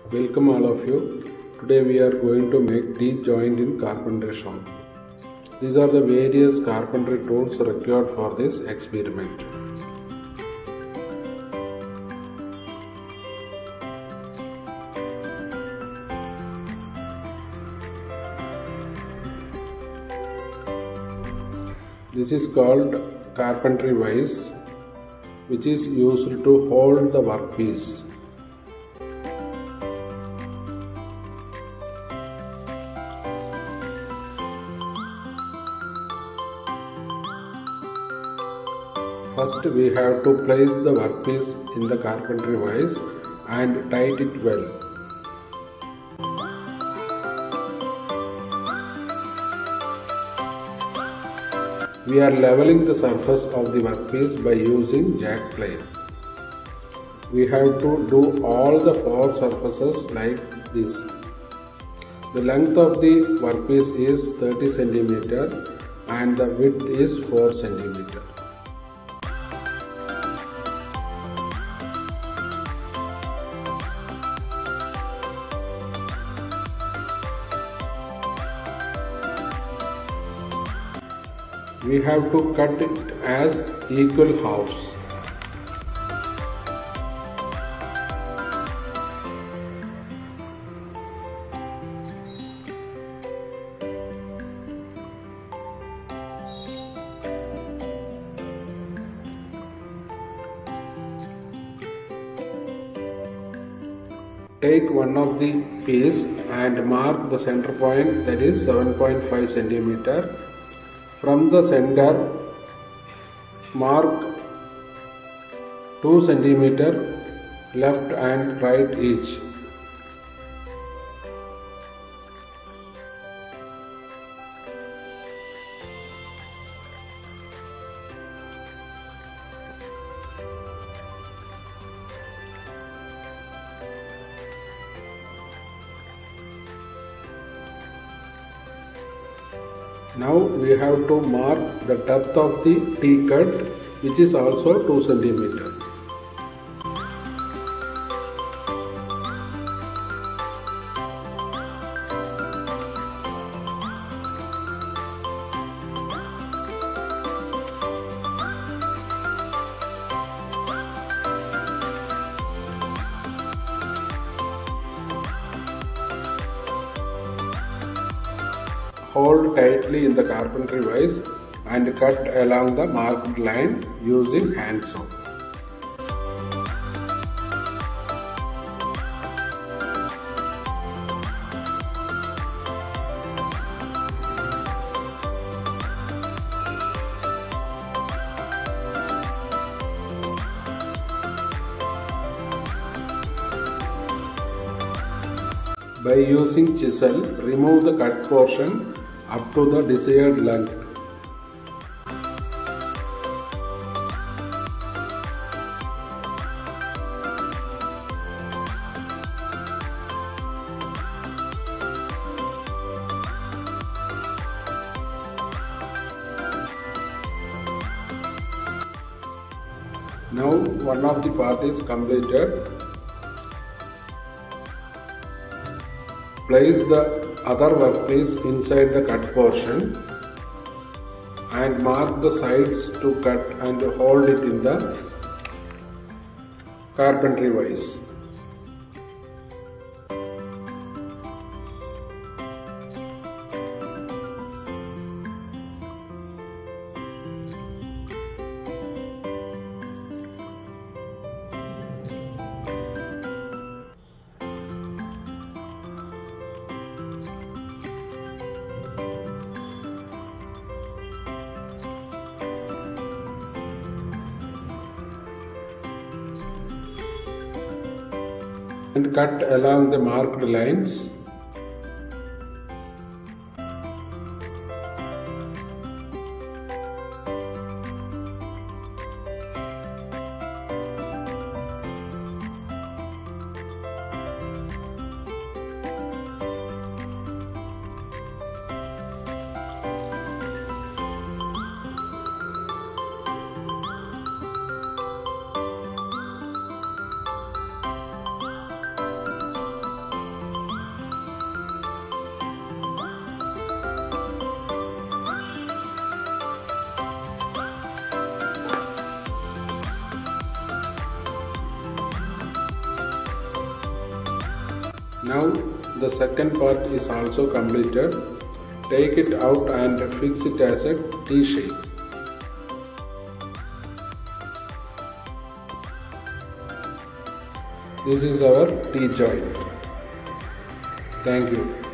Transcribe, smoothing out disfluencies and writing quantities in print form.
Welcome all of you. Today we are going to make T-joint in carpentry shop. These are the various carpentry tools required for this experiment. This is called carpentry vise, which is used to hold the workpiece. First we have to place the workpiece in the carpentry vise and tight it well. We are leveling the surface of the workpiece by using jack plane. We have to do all the four surfaces like this. The length of the workpiece is 30 cm and the width is 4 cm. We have to cut it as equal halves. Take one of the piece and mark the center point, that is 7.5 cm. From the center, mark 2 cm left and right each. Now we have to mark the depth of the T-cut, which is also 2 cm. Hold tightly in the carpentry vise and cut along the marked line using hand saw. By using chisel, remove the cut portion up to the desired length. Now one of the part is completed. Place the other workpiece inside the cut portion and mark the sides to cut and hold it in the carpentry vise. And cut along the marked lines. Now the second part is also completed. Take it out and fix it as a T shape. This is our T joint. Thank you.